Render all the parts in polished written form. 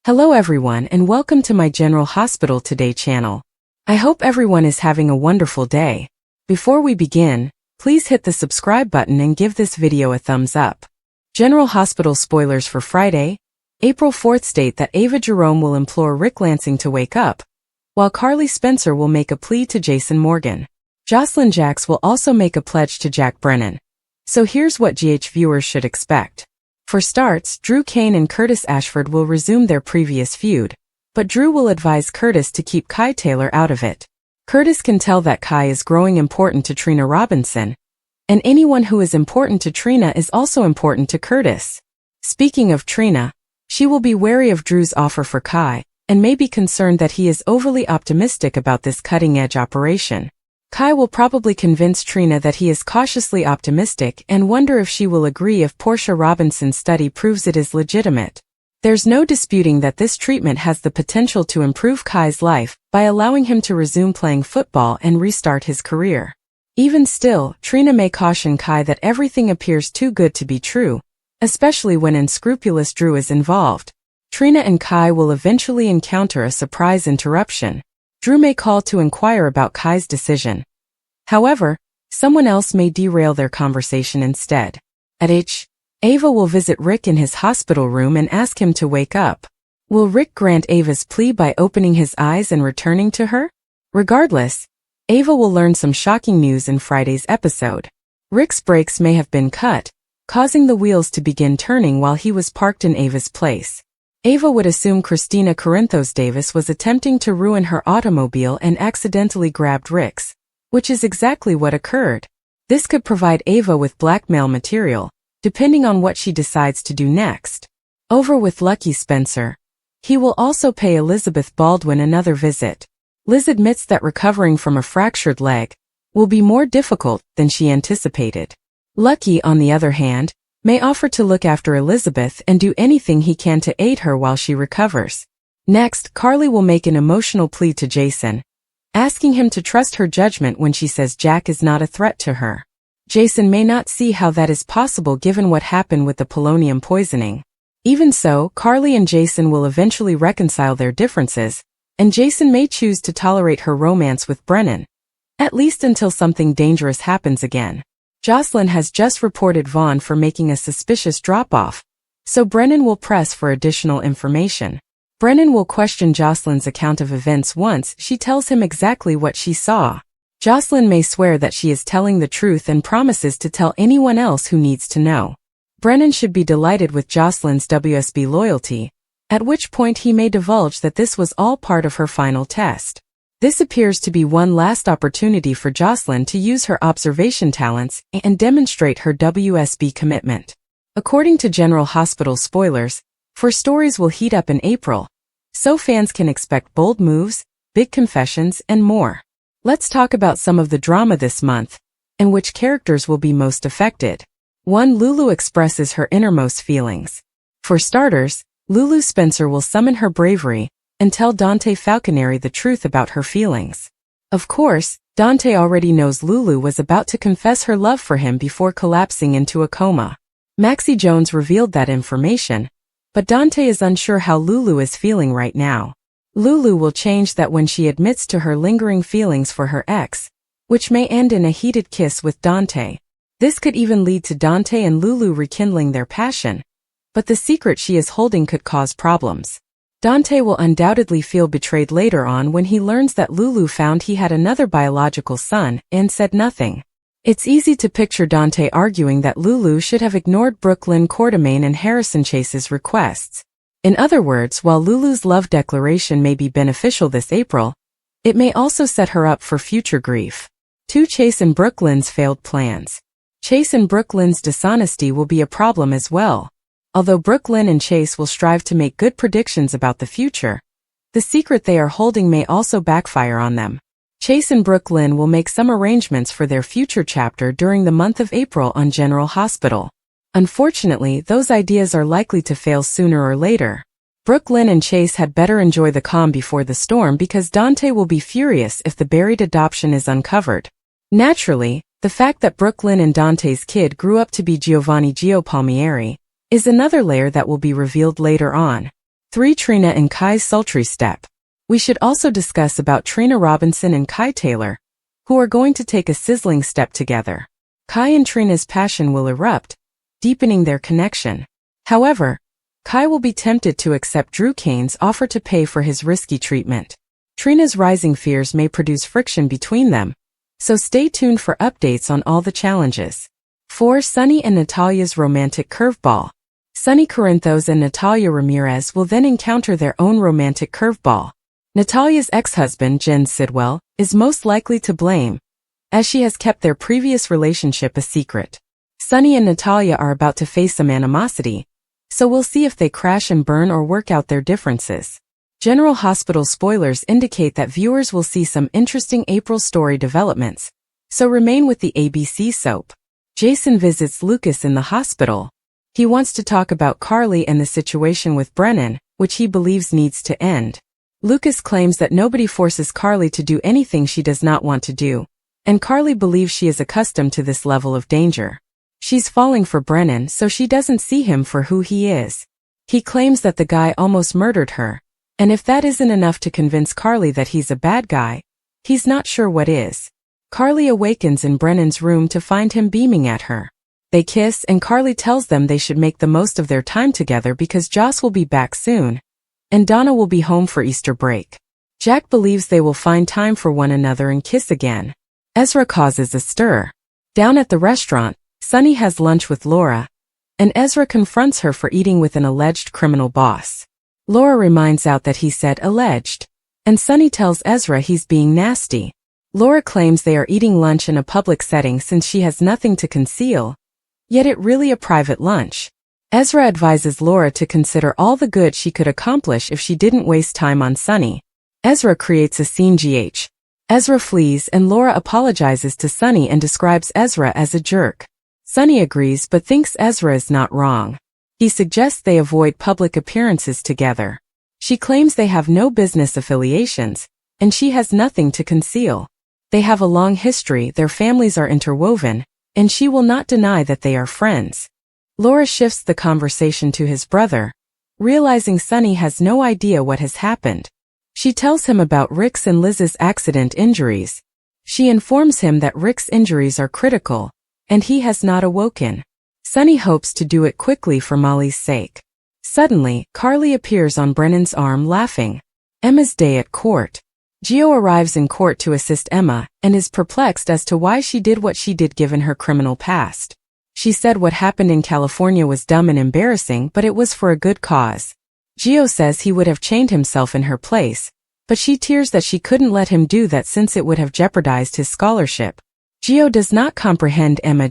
Hello everyone and welcome to my General Hospital Today channel. I hope everyone is having a wonderful day. Before we begin, please hit the subscribe button and give this video a thumbs up. General Hospital spoilers for Friday, April 4th state that Ava Jerome will implore Rick Lansing to wake up, while Carly Spencer will make a plea to Jason Morgan. Jocelyn Jacks will also make a pledge to Jack Brennan. So here's what GH viewers should expect. For starts, Drew Kane and Curtis Ashford will resume their previous feud, but Drew will advise Curtis to keep Kai Taylor out of it. Curtis can tell that Kai is growing important to Trina Robinson, and anyone who is important to Trina is also important to Curtis. Speaking of Trina, she will be wary of Drew's offer for Kai, and may be concerned that he is overly optimistic about this cutting-edge operation. Kai will probably convince Trina that he is cautiously optimistic and wonder if she will agree if Portia Robinson's study proves it is legitimate. There's no disputing that this treatment has the potential to improve Kai's life by allowing him to resume playing football and restart his career. Even still, Trina may caution Kai that everything appears too good to be true, especially when unscrupulous Drew is involved. Trina and Kai will eventually encounter a surprise interruption. Drew may call to inquire about Kai's decision. However, someone else may derail their conversation instead. Ava will visit Rick in his hospital room and ask him to wake up. Will Rick grant Ava's plea by opening his eyes and returning to her? Regardless, Ava will learn some shocking news in Friday's episode. Rick's brakes may have been cut, causing the wheels to begin turning while he was parked in Ava's place. Ava would assume Christina Corinthos Davis was attempting to ruin her automobile and accidentally grabbed Rick's, which is exactly what occurred. This could provide Ava with blackmail material, depending on what she decides to do next. Over with Lucky Spencer. He will also pay Elizabeth Baldwin another visit. Liz admits that recovering from a fractured leg will be more difficult than she anticipated. Lucky, on the other hand, may offer to look after Elizabeth and do anything he can to aid her while she recovers. Next, Carly will make an emotional plea to Jason, asking him to trust her judgment when she says Jack is not a threat to her. Jason may not see how that is possible given what happened with the polonium poisoning. Even so, Carly and Jason will eventually reconcile their differences, and Jason may choose to tolerate her romance with Brennan, at least until something dangerous happens again. Jocelyn has just reported Vaughn for making a suspicious drop-off, so Brennan will press for additional information. Brennan will question Jocelyn's account of events once she tells him exactly what she saw. Jocelyn may swear that she is telling the truth and promises to tell anyone else who needs to know. Brennan should be delighted with Jocelyn's WSB loyalty, at which point he may divulge that this was all part of her final test. This appears to be one last opportunity for Jocelyn to use her observation talents and demonstrate her WSB commitment. According to General Hospital spoilers, stories will heat up in April, so fans can expect bold moves, big confessions, and more. Let's talk about some of the drama this month, and which characters will be most affected. 1. Lulu expresses her innermost feelings. For starters, Lulu Spencer will summon her bravery and tell Dante Falconeri the truth about her feelings. Of course, Dante already knows Lulu was about to confess her love for him before collapsing into a coma. Maxie Jones revealed that information, but Dante is unsure how Lulu is feeling right now. Lulu will change that when she admits to her lingering feelings for her ex, which may end in a heated kiss with Dante. This could even lead to Dante and Lulu rekindling their passion, but the secret she is holding could cause problems. Dante will undoubtedly feel betrayed later on when he learns that Lulu found he had another biological son and said nothing. It's easy to picture Dante arguing that Lulu should have ignored Brooklyn Quartermain and Harrison Chase's requests. In other words, while Lulu's love declaration may be beneficial this April, it may also set her up for future grief. 2. Chase and Brooklyn's failed plans. Chase and Brooklyn's dishonesty will be a problem as well. Although Brooklyn and Chase will strive to make good predictions about the future, the secret they are holding may also backfire on them. Chase and Brooklyn will make some arrangements for their future chapter during the month of April on General Hospital. Unfortunately, those ideas are likely to fail sooner or later. Brooklyn and Chase had better enjoy the calm before the storm because Dante will be furious if the buried adoption is uncovered. Naturally, the fact that Brooklyn and Dante's kid grew up to be Giovanni Gio Palmieri is another layer that will be revealed later on. 3. Trina and Kai's sultry step. We should also discuss about Trina Robinson and Kai Taylor, who are going to take a sizzling step together. Kai and Trina's passion will erupt, deepening their connection. However, Kai will be tempted to accept Drew Kane's offer to pay for his risky treatment. Trina's rising fears may produce friction between them, so stay tuned for updates on all the challenges. 4. Sunny and Natalia's romantic curveball. Sunny Corinthos and Natalia Ramirez will then encounter their own romantic curveball. Natalia's ex-husband, Jen Sidwell, is most likely to blame, as she has kept their previous relationship a secret. Sunny and Natalia are about to face some animosity, so we'll see if they crash and burn or work out their differences. General Hospital spoilers indicate that viewers will see some interesting April story developments, so remain with the ABC soap. Jason visits Lucas in the hospital. He wants to talk about Carly and the situation with Brennan, which he believes needs to end. Lucas claims that nobody forces Carly to do anything she does not want to do, and Carly believes she is accustomed to this level of danger. She's falling for Brennan, so she doesn't see him for who he is. He claims that the guy almost murdered her, and if that isn't enough to convince Carly that he's a bad guy, he's not sure what is. Carly awakens in Brennan's room to find him beaming at her. They kiss and Carly tells them they should make the most of their time together because Joss will be back soon, and Donna will be home for Easter break. Jack believes they will find time for one another and kiss again. Ezra causes a stir. Down at the restaurant, Sunny has lunch with Laura, and Ezra confronts her for eating with an alleged criminal boss. Laura reminds out that he said alleged, and Sunny tells Ezra he's being nasty. Laura claims they are eating lunch in a public setting since she has nothing to conceal, yet it really a private lunch. Ezra advises Laura to consider all the good she could accomplish if she didn't waste time on Sunny. Ezra creates a scene. Ezra flees and Laura apologizes to Sunny and describes Ezra as a jerk. Sunny agrees but thinks Ezra is not wrong. He suggests they avoid public appearances together. She claims they have no business affiliations, and she has nothing to conceal. They have a long history, their families are interwoven, and she will not deny that they are friends. Laura shifts the conversation to his brother, realizing Sunny has no idea what has happened. She tells him about Rick's and Liz's accident injuries. She informs him that Rick's injuries are critical, and he has not awoken. Sunny hopes to do it quickly for Molly's sake. Suddenly, Carly appears on Brennan's arm laughing. Emma's day at court. Gio arrives in court to assist Emma, and is perplexed as to why she did what she did given her criminal past. She said what happened in California was dumb and embarrassing, but it was for a good cause. Gio says he would have chained himself in her place, but she tears that she couldn't let him do that since it would have jeopardized his scholarship. Gio does not comprehend Emma.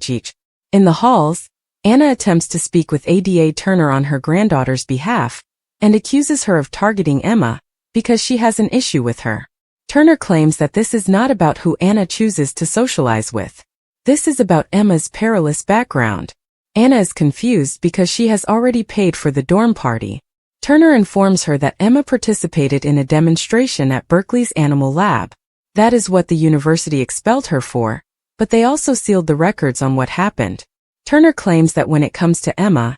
In the halls, Anna attempts to speak with Ada Turner on her granddaughter's behalf, and accuses her of targeting Emma, because she has an issue with her. Turner claims that this is not about who Anna chooses to socialize with. This is about Emma's perilous background. Anna is confused because she has already paid for the dorm party. Turner informs her that Emma participated in a demonstration at Berkeley's animal lab. That is what the university expelled her for, but they also sealed the records on what happened. Turner claims that when it comes to Emma,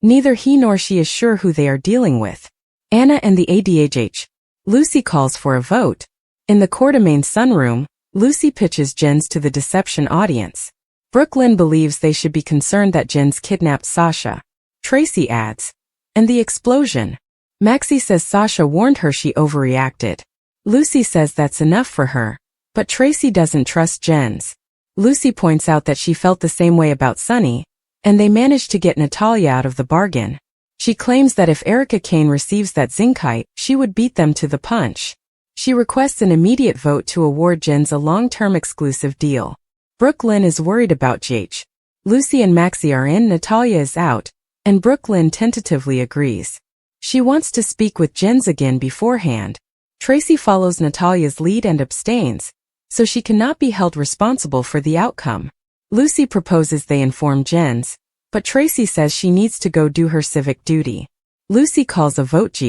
neither he nor she is sure who they are dealing with. Anna and the ADHH. Lucy calls for a vote. In the Courtemain sunroom, Lucy pitches Jens to the deception audience. Brooklyn believes they should be concerned that Jens kidnapped Sasha. Tracy adds, and the explosion. Maxie says Sasha warned her she overreacted. Lucy says that's enough for her, but Tracy doesn't trust Jens. Lucy points out that she felt the same way about Sunny, and they managed to get Natalia out of the bargain. She claims that if Erica Kane receives that Zinkite, she would beat them to the punch. She requests an immediate vote to award Jens a long-term exclusive deal. Brooklyn is worried about JH. Lucy and Maxie are in, Natalia is out, and Brooklyn tentatively agrees. She wants to speak with Jens again beforehand. Tracy follows Natalia's lead and abstains, so she cannot be held responsible for the outcome. Lucy proposes they inform Jens, but Tracy says she needs to go do her civic duty. Lucy calls a vote.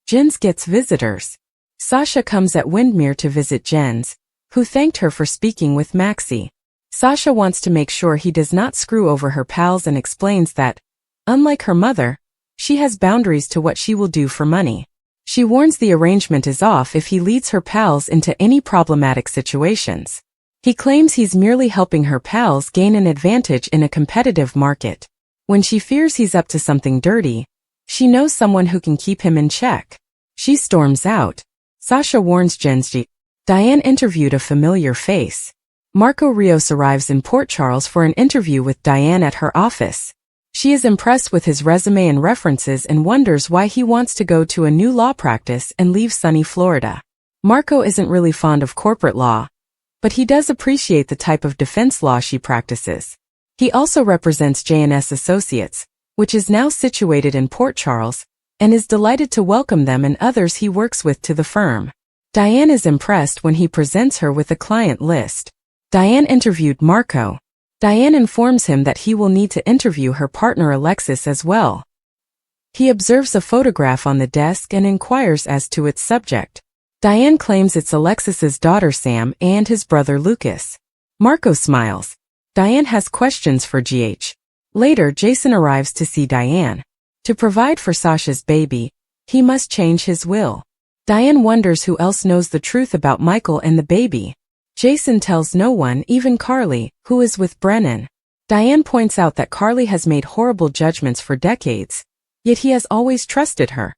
Jens gets visitors. Sasha comes at Windmere to visit Jens, who thanked her for speaking with Maxie. Sasha wants to make sure he does not screw over her pals and explains that, unlike her mother, She has boundaries to what she will do for money. She warns the arrangement is off if he leads her pals into any problematic situations. He claims he's merely helping her pals gain an advantage in a competitive market. When she fears he's up to something dirty, she knows someone who can keep him in check. She storms out. Sasha warns Genji. Diane interviewed a familiar face. Marco Rios arrives in Port Charles for an interview with Diane at her office. She is impressed with his resume and references and wonders why he wants to go to a new law practice and leave sunny Florida. Marco isn't really fond of corporate law, but he does appreciate the type of defense law she practices. He also represents J&S Associates, which is now situated in Port Charles, and is delighted to welcome them and others he works with to the firm. Diane is impressed when he presents her with a client list. Diane interviewed Marco. Diane informs him that he will need to interview her partner Alexis as well. He observes a photograph on the desk and inquires as to its subject. Diane claims it's Alexis's daughter Sam and his brother Lucas. Marco smiles. Diane has questions for GH. Later, Jason arrives to see Diane. To provide for Sasha's baby, he must change his will. Diane wonders who else knows the truth about Michael and the baby. Jason tells no one, even Carly, who is with Brennan. Diane points out that Carly has made horrible judgments for decades, yet he has always trusted her.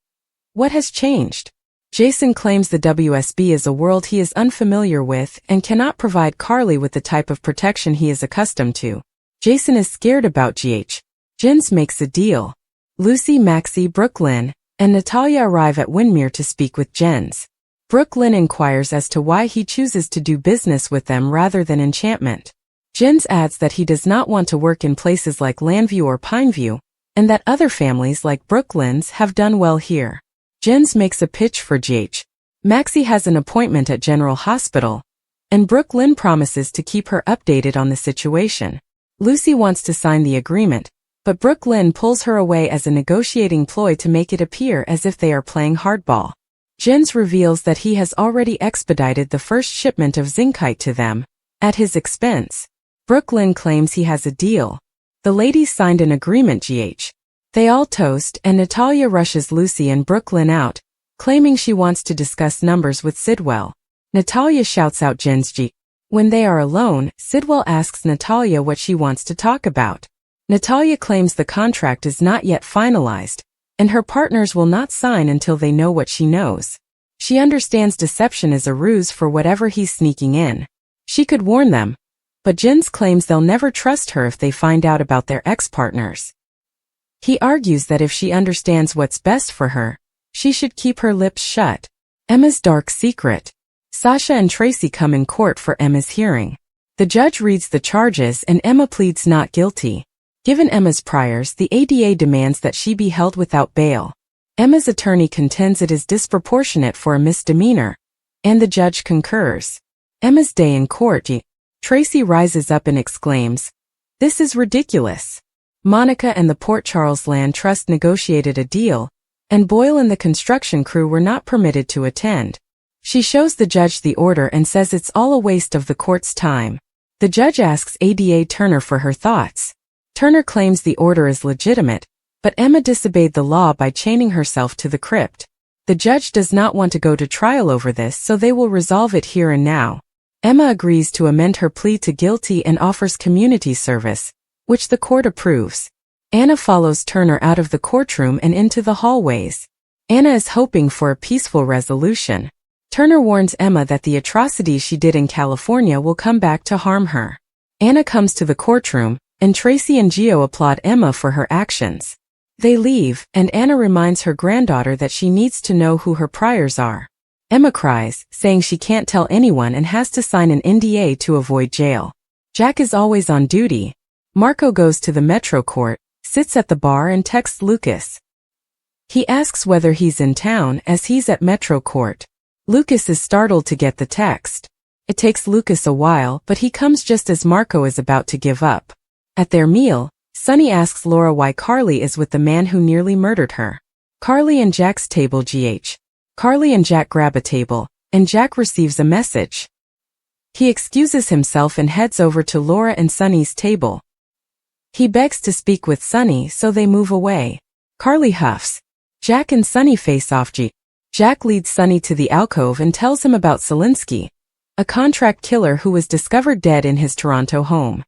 What has changed? Jason claims the WSB is a world he is unfamiliar with and cannot provide Carly with the type of protection he is accustomed to. Jason is scared about GH. Jens makes a deal. Lucy, Maxie, Brooklyn, and Natalia arrive at Windermere to speak with Jens. Brooklyn inquires as to why he chooses to do business with them rather than Enchantment. Jens adds that he does not want to work in places like Landview or Pineview, and that other families like Brooklyn's have done well here. Jens makes a pitch for GH. Maxie has an appointment at General Hospital, and Brooklyn promises to keep her updated on the situation. Lucy wants to sign the agreement, but Brooklyn pulls her away as a negotiating ploy to make it appear as if they are playing hardball. Jens reveals that he has already expedited the first shipment of zincite to them, at his expense. Brooklyn claims he has a deal. The ladies signed an agreement GH. They all toast and Natalia rushes Lucy and Brooklyn out, claiming she wants to discuss numbers with Sidwell. Natalia shouts out Jens G. When they are alone, Sidwell asks Natalia what she wants to talk about. Natalia claims the contract is not yet finalized, and her partners will not sign until they know what she knows. She understands deception is a ruse for whatever he's sneaking in. She could warn them, but Jens claims they'll never trust her if they find out about their ex-partners. He argues that if she understands what's best for her, she should keep her lips shut. Emma's dark secret. Sasha and Tracy come in court for Emma's hearing. The judge reads the charges and Emma pleads not guilty. Given Emma's priors, the ADA demands that she be held without bail. Emma's attorney contends it is disproportionate for a misdemeanor, and the judge concurs. Emma's day in court. Tracy rises up and exclaims, "This is ridiculous." Monica and the Port Charles Land Trust negotiated a deal, and Boyle and the construction crew were not permitted to attend. She shows the judge the order and says it's all a waste of the court's time. The judge asks ADA Turner for her thoughts. Turner claims the order is legitimate, but Emma disobeyed the law by chaining herself to the crypt. The judge does not want to go to trial over this, so they will resolve it here and now. Emma agrees to amend her plea to guilty and offers community service, which the court approves. Anna follows Turner out of the courtroom and into the hallways. Anna is hoping for a peaceful resolution. Turner warns Emma that the atrocities she did in California will come back to harm her. Anna comes to the courtroom, and Tracy and Gio applaud Emma for her actions. They leave, and Anna reminds her granddaughter that she needs to know who her priors are. Emma cries, saying she can't tell anyone and has to sign an NDA to avoid jail. Jack is always on duty. Marco goes to the Metro Court, sits at the bar and texts Lucas. He asks whether he's in town as he's at Metro Court. Lucas is startled to get the text. It takes Lucas a while, but he comes just as Marco is about to give up. At their meal, Sunny asks Laura why Carly is with the man who nearly murdered her. Carly and Jack's table GH. Carly and Jack grab a table, and Jack receives a message. He excuses himself and heads over to Laura and Sunny's table. He begs to speak with Sunny, so they move away. Carly huffs. Jack and Sunny face off. Jack leads Sunny to the alcove and tells him about Selinsky, a contract killer who was discovered dead in his Toronto home.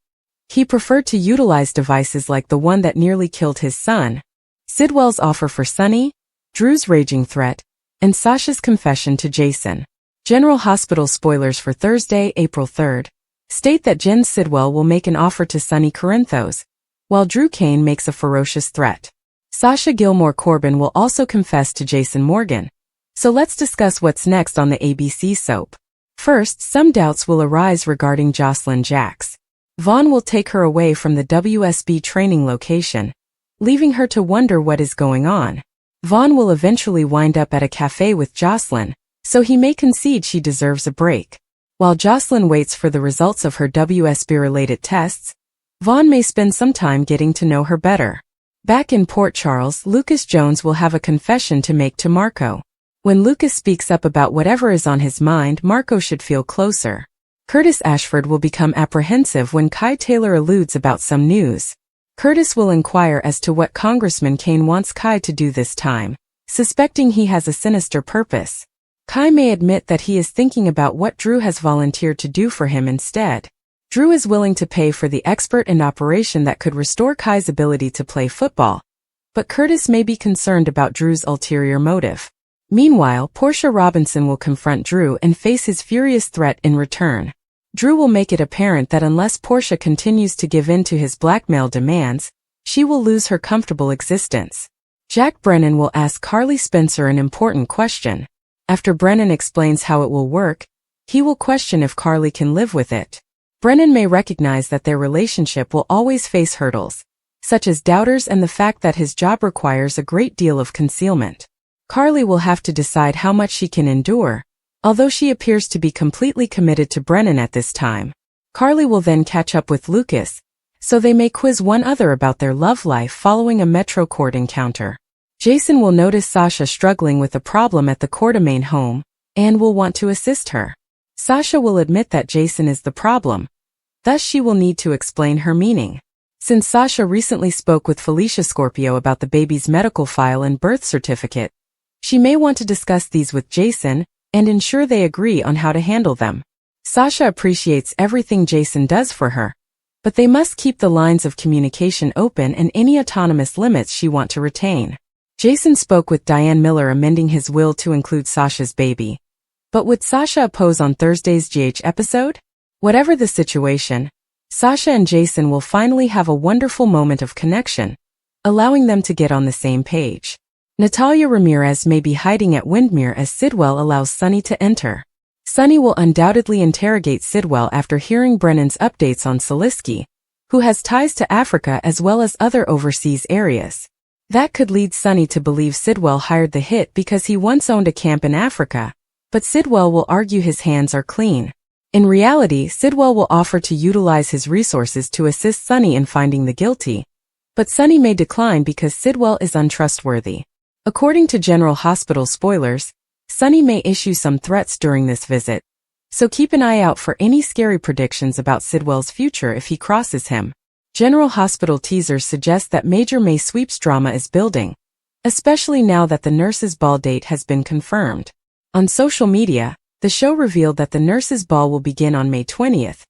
He preferred to utilize devices like the one that nearly killed his son. Sidwell's offer for Sunny, Drew's raging threat, and Sasha's confession to Jason. General Hospital spoilers for Thursday, April 3rd, state that Jen Sidwell will make an offer to Sunny Corinthos, while Drew Kane makes a ferocious threat. Sasha Gilmore Corbin will also confess to Jason Morgan. So let's discuss what's next on the ABC soap. First, some doubts will arise regarding Jocelyn Jacks. Vaughn will take her away from the WSB training location, leaving her to wonder what is going on. Vaughn will eventually wind up at a cafe with Jocelyn, so he may concede she deserves a break. While Jocelyn waits for the results of her WSB-related tests, Vaughn may spend some time getting to know her better. Back in Port Charles, Lucas Jones will have a confession to make to Marco. When Lucas speaks up about whatever is on his mind, Marco should feel closer. Curtis Ashford will become apprehensive when Kai Taylor alludes about some news. Curtis will inquire as to what Congressman Kane wants Kai to do this time, suspecting he has a sinister purpose. Kai may admit that he is thinking about what Drew has volunteered to do for him instead. Drew is willing to pay for the expert and operation that could restore Kai's ability to play football, but Curtis may be concerned about Drew's ulterior motive. Meanwhile, Portia Robinson will confront Drew and face his furious threat in return. Drew will make it apparent that unless Portia continues to give in to his blackmail demands, she will lose her comfortable existence. Jack Brennan will ask Carly Spencer an important question. After Brennan explains how it will work, he will question if Carly can live with it. Brennan may recognize that their relationship will always face hurdles, such as doubters and the fact that his job requires a great deal of concealment. Carly will have to decide how much she can endure, although she appears to be completely committed to Brennan at this time. Carly will then catch up with Lucas, so they may quiz one another about their love life following a Metro Court encounter. Jason will notice Sasha struggling with a problem at the Quartermain home, and will want to assist her. Sasha will admit that Jason is the problem, thus she will need to explain her meaning. Since Sasha recently spoke with Felicia Scorpio about the baby's medical file and birth certificate, she may want to discuss these with Jason and ensure they agree on how to handle them. Sasha appreciates everything Jason does for her, but they must keep the lines of communication open and any autonomous limits she want to retain. Jason spoke with Diane Miller amending his will to include Sasha's baby. But would Sasha oppose on Thursday's GH episode? Whatever the situation, Sasha and Jason will finally have a wonderful moment of connection, allowing them to get on the same page. Natalia Ramirez may be hiding at Windmere as Sidwell allows Sunny to enter. Sunny will undoubtedly interrogate Sidwell after hearing Brennan's updates on Selinsky, who has ties to Africa as well as other overseas areas. That could lead Sunny to believe Sidwell hired the hit because he once owned a camp in Africa, but Sidwell will argue his hands are clean. In reality, Sidwell will offer to utilize his resources to assist Sunny in finding the guilty, but Sunny may decline because Sidwell is untrustworthy. According to General Hospital spoilers, Sunny may issue some threats during this visit, so keep an eye out for any scary predictions about Sidwell's future if he crosses him. General Hospital teasers suggest that Major May Sweep's drama is building, especially now that the nurses' ball date has been confirmed. On social media, the show revealed that the nurses' ball will begin on May 20th,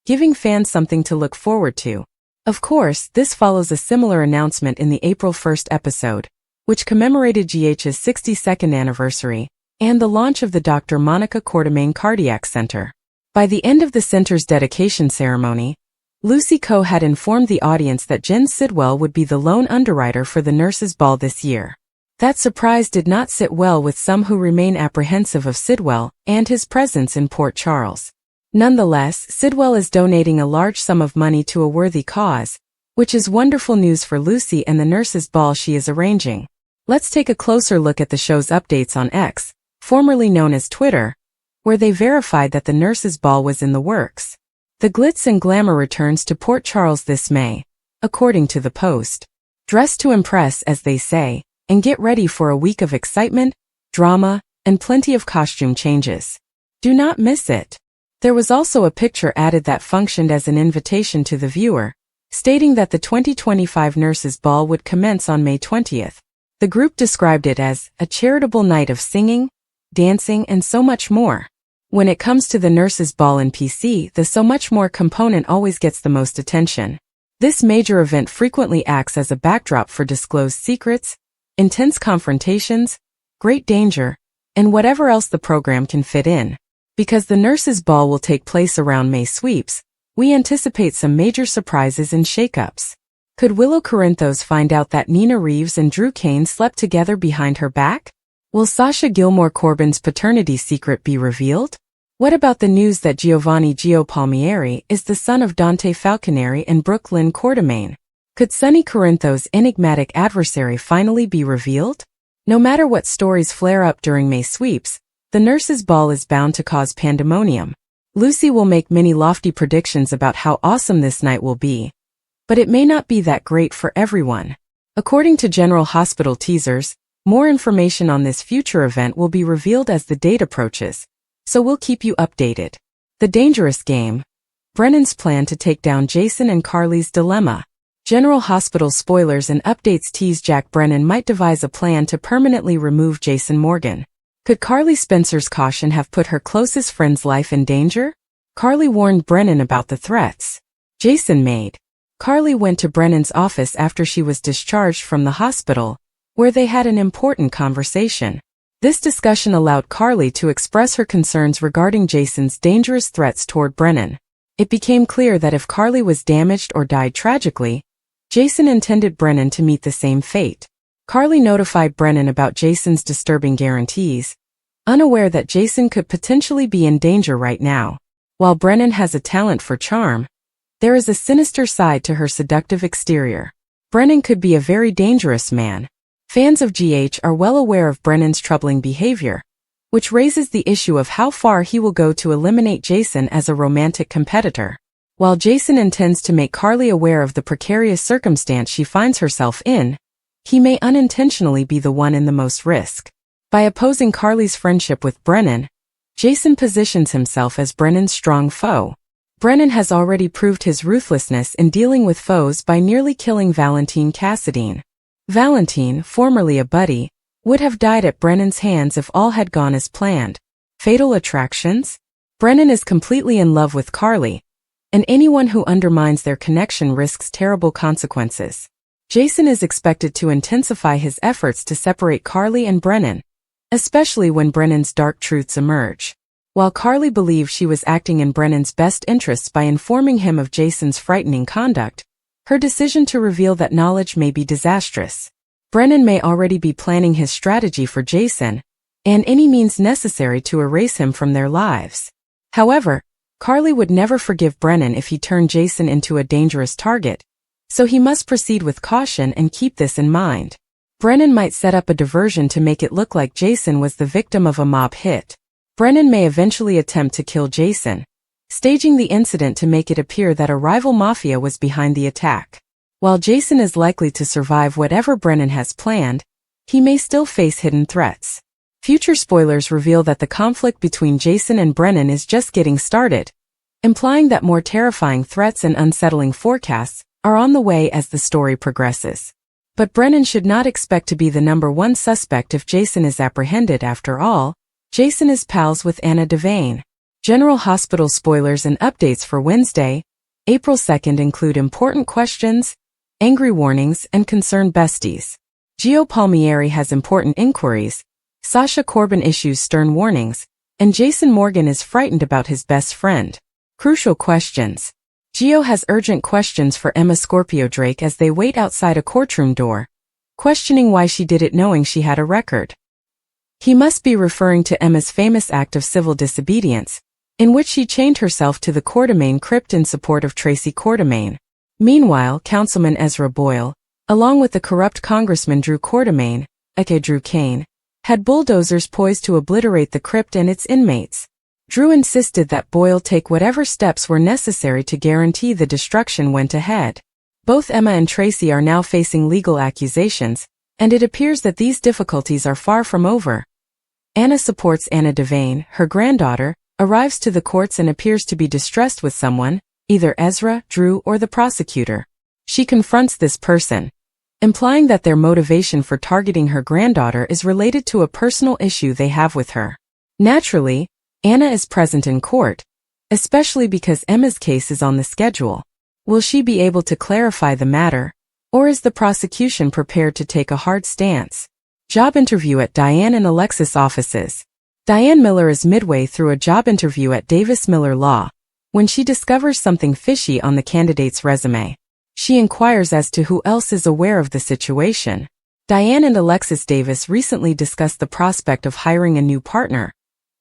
giving fans something to look forward to. Of course, this follows a similar announcement in the April 1st episode, which commemorated GH's 62nd anniversary, and the launch of the Dr. Monica Quartermain Cardiac Center. By the end of the center's dedication ceremony, Lucy Coe had informed the audience that Jen Sidwell would be the lone underwriter for the nurses' ball this year. That surprise did not sit well with some who remain apprehensive of Sidwell and his presence in Port Charles. Nonetheless, Sidwell is donating a large sum of money to a worthy cause, which is wonderful news for Lucy and the nurses' ball she is arranging. Let's take a closer look at the show's updates on X, formerly known as Twitter, where they verified that the nurses' ball was in the works. The glitz and glamour returns to Port Charles this May, according to the Post. Dress to impress, as they say, and get ready for a week of excitement, drama, and plenty of costume changes. Do not miss it. There was also a picture added that functioned as an invitation to the viewer, stating that the 2025 Nurses' Ball would commence on May 20th. The group described it as a charitable night of singing, dancing, and so much more. When it comes to the nurses' ball in PC, the so much more component always gets the most attention. This major event frequently acts as a backdrop for disclosed secrets, intense confrontations, great danger, and whatever else the program can fit in. Because the nurses' ball will take place around May sweeps, we anticipate some major surprises and shakeups. Could Willow Corinthos find out that Nina Reeves and Drew Kane slept together behind her back? Will Sasha Gilmore Corbin's paternity secret be revealed? What about the news that Giovanni Gio Palmieri is the son of Dante Falconeri and Brooke Lynn Quartermain? Could Sonny Corinthos' enigmatic adversary finally be revealed? No matter what stories flare up during May sweeps, the nurses' ball is bound to cause pandemonium. Lucy will make many lofty predictions about how awesome this night will be, but it may not be that great for everyone. According to General Hospital teasers, more information on this future event will be revealed as the date approaches, so we'll keep you updated. The Dangerous Game. Brennan's plan to take down Jason and Carly's dilemma. General Hospital spoilers and updates tease Jack Brennan might devise a plan to permanently remove Jason Morgan. Could Carly Spencer's caution have put her closest friend's life in danger? Carly warned Brennan about the threats Jason made. Carly went to Brennan's office after she was discharged from the hospital, where they had an important conversation. This discussion allowed Carly to express her concerns regarding Jason's dangerous threats toward Brennan. It became clear that if Carly was damaged or died tragically, Jason intended Brennan to meet the same fate. Carly notified Brennan about Jason's disturbing guarantees, unaware that Jason could potentially be in danger right now. While Brennan has a talent for charm, there is a sinister side to her seductive exterior. Brennan could be a very dangerous man. Fans of GH are well aware of Brennan's troubling behavior, which raises the issue of how far he will go to eliminate Jason as a romantic competitor. While Jason intends to make Carly aware of the precarious circumstance she finds herself in, he may unintentionally be the one in the most risk. By opposing Carly's friendship with Brennan, Jason positions himself as Brennan's strong foe. Brennan has already proved his ruthlessness in dealing with foes by nearly killing Valentine Cassadine. Valentine, formerly a buddy, would have died at Brennan's hands if all had gone as planned. Fatal attractions? Brennan is completely in love with Carly, and anyone who undermines their connection risks terrible consequences. Jason is expected to intensify his efforts to separate Carly and Brennan, especially when Brennan's dark truths emerge. While Carly believed she was acting in Brennan's best interests by informing him of Jason's frightening conduct, her decision to reveal that knowledge may be disastrous. Brennan may already be planning his strategy for Jason, and any means necessary to erase him from their lives. However, Carly would never forgive Brennan if he turned Jason into a dangerous target, so he must proceed with caution and keep this in mind. Brennan might set up a diversion to make it look like Jason was the victim of a mob hit. Brennan may eventually attempt to kill Jason, staging the incident to make it appear that a rival mafia was behind the attack. While Jason is likely to survive whatever Brennan has planned, he may still face hidden threats. Future spoilers reveal that the conflict between Jason and Brennan is just getting started, implying that more terrifying threats and unsettling forecasts are on the way as the story progresses. But Brennan should not expect to be the #1 suspect if Jason is apprehended. After all, Jason is pals with Anna Devane. General Hospital spoilers and updates for Wednesday, April 2nd include important questions, angry warnings, and concerned besties. Gio Palmieri has important inquiries, Sasha Corbin issues stern warnings, and Jason Morgan is frightened about his best friend. Crucial questions. Gio has urgent questions for Emma Scorpio Drake as they wait outside a courtroom door, questioning why she did it knowing she had a record. He must be referring to Emma's famous act of civil disobedience, in which she chained herself to the Quartermain crypt in support of Tracy Quartermain. Meanwhile, Councilman Ezra Boyle, along with the corrupt Congressman Drew Quartermain, aka Drew Kane, had bulldozers poised to obliterate the crypt and its inmates. Drew insisted that Boyle take whatever steps were necessary to guarantee the destruction went ahead. Both Emma and Tracy are now facing legal accusations, and it appears that these difficulties are far from over. Anna supports Anna Devane, her granddaughter, arrives to the courts and appears to be distressed with someone, either Ezra, Drew, or the prosecutor. She confronts this person, implying that their motivation for targeting her granddaughter is related to a personal issue they have with her. Naturally, Anna is present in court, especially because Emma's case is on the schedule. Will she be able to clarify the matter, or is the prosecution prepared to take a hard stance? Job interview at Diane and Alexis offices. Diane Miller is midway through a job interview at Davis Miller Law when she discovers something fishy on the candidate's resume. She inquires as to who else is aware of the situation. Diane and Alexis Davis recently discussed the prospect of hiring a new partner.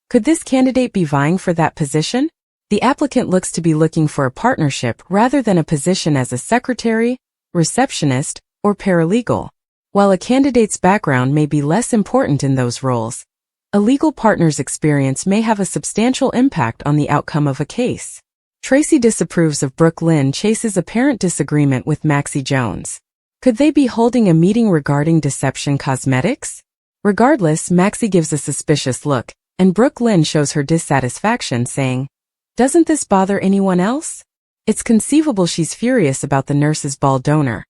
Could this candidate be vying for that position? The applicant looks to be looking for a partnership rather than a position as a secretary, receptionist, or paralegal. While a candidate's background may be less important in those roles, a legal partner's experience may have a substantial impact on the outcome of a case. Tracy disapproves of Brooke Lynn Chase's apparent disagreement with Maxie Jones. Could they be holding a meeting regarding Deception Cosmetics? Regardless, Maxie gives a suspicious look, and Brooke Lynn shows her dissatisfaction, saying, "Doesn't this bother anyone else?" It's conceivable she's furious about the nurse's ball donor,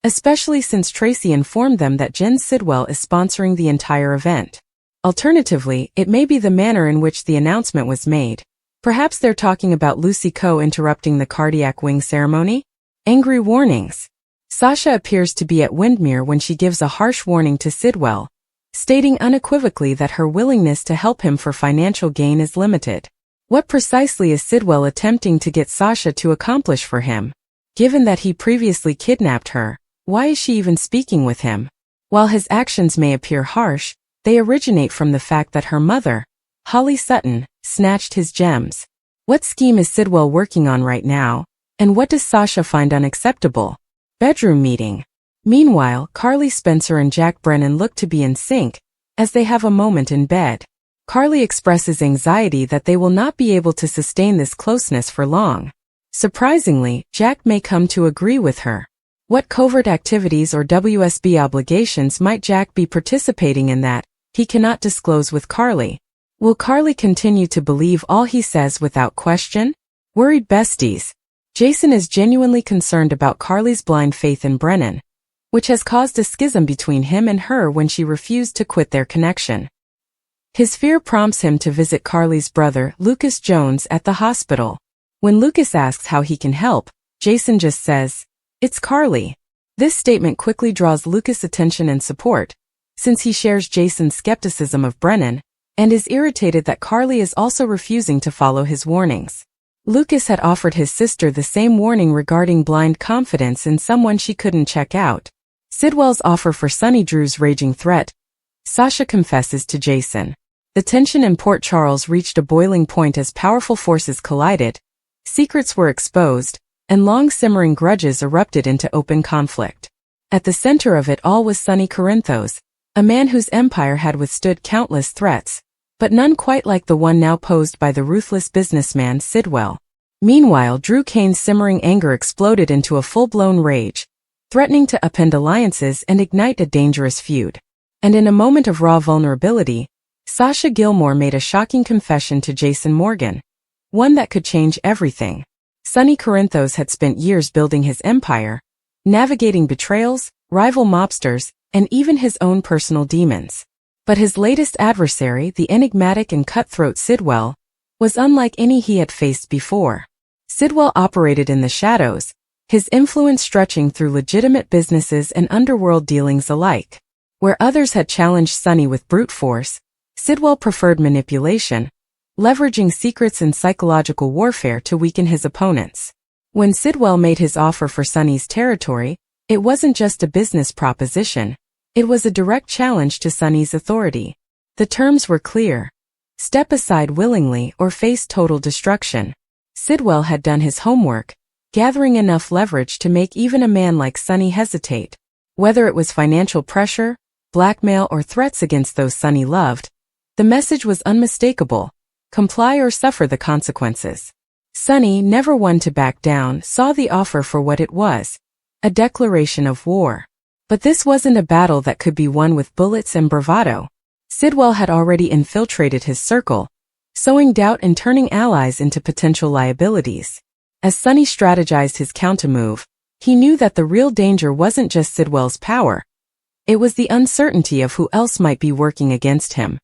especially since Tracy informed them that Jen Sidwell is sponsoring the entire event. Alternatively, it may be the manner in which the announcement was made. Perhaps they're talking about Lucy Coe interrupting the cardiac wing ceremony? Angry warnings. Sasha appears to be at Windmere when she gives a harsh warning to Sidwell, stating unequivocally that her willingness to help him for financial gain is limited. What precisely is Sidwell attempting to get Sasha to accomplish for him? Given that he previously kidnapped her, why is she even speaking with him? While his actions may appear harsh, they originate from the fact that her mother, Holly Sutton, snatched his gems. What scheme is Sidwell working on right now, and what does Sasha find unacceptable? Bedroom meeting. Meanwhile, Carly Spencer and Jack Brennan look to be in sync, as they have a moment in bed. Carly expresses anxiety that they will not be able to sustain this closeness for long. Surprisingly, Jack may come to agree with her. What covert activities or WSB obligations might Jack be participating in that he cannot disclose with Carly? Will Carly continue to believe all he says without question? Worried besties. Jason is genuinely concerned about Carly's blind faith in Brennan, which has caused a schism between him and her when she refused to quit their connection. His fear prompts him to visit Carly's brother, Lucas Jones, at the hospital. When Lucas asks how he can help, Jason just says, "It's Carly." This statement quickly draws Lucas' attention and support, since he shares Jason's skepticism of Brennan, and is irritated that Carly is also refusing to follow his warnings. Lucas had offered his sister the same warning regarding blind confidence in someone she couldn't check out. Sidwell's offer for Sonny Drew's raging threat. Sasha confesses to Jason. The tension in Port Charles reached a boiling point as powerful forces collided, secrets were exposed, and long-simmering grudges erupted into open conflict. At the center of it all was Sonny Corinthos, a man whose empire had withstood countless threats, but none quite like the one now posed by the ruthless businessman Sidwell. Meanwhile, Drew Kane's simmering anger exploded into a full-blown rage, threatening to upend alliances and ignite a dangerous feud. And in a moment of raw vulnerability, Sasha Gilmore made a shocking confession to Jason Morgan, one that could change everything. Sonny Corinthos had spent years building his empire, navigating betrayals, rival mobsters, and even his own personal demons. But his latest adversary, the enigmatic and cutthroat Sidwell, was unlike any he had faced before. Sidwell operated in the shadows, his influence stretching through legitimate businesses and underworld dealings alike. Where others had challenged Sonny with brute force, Sidwell preferred manipulation, leveraging secrets and psychological warfare to weaken his opponents. When Sidwell made his offer for Sonny's territory, it wasn't just a business proposition, it was a direct challenge to Sonny's authority. The terms were clear. Step aside willingly or face total destruction. Sidwell had done his homework, gathering enough leverage to make even a man like Sonny hesitate. Whether it was financial pressure, blackmail, or threats against those Sonny loved, the message was unmistakable: comply or suffer the consequences. Sonny, never one to back down, saw the offer for what it was: a declaration of war. But this wasn't a battle that could be won with bullets and bravado. Sidwell had already infiltrated his circle, sowing doubt and turning allies into potential liabilities. As Sonny strategized his countermove, He knew that the real danger wasn't just Sidwell's power. It was the uncertainty of who else might be working against him.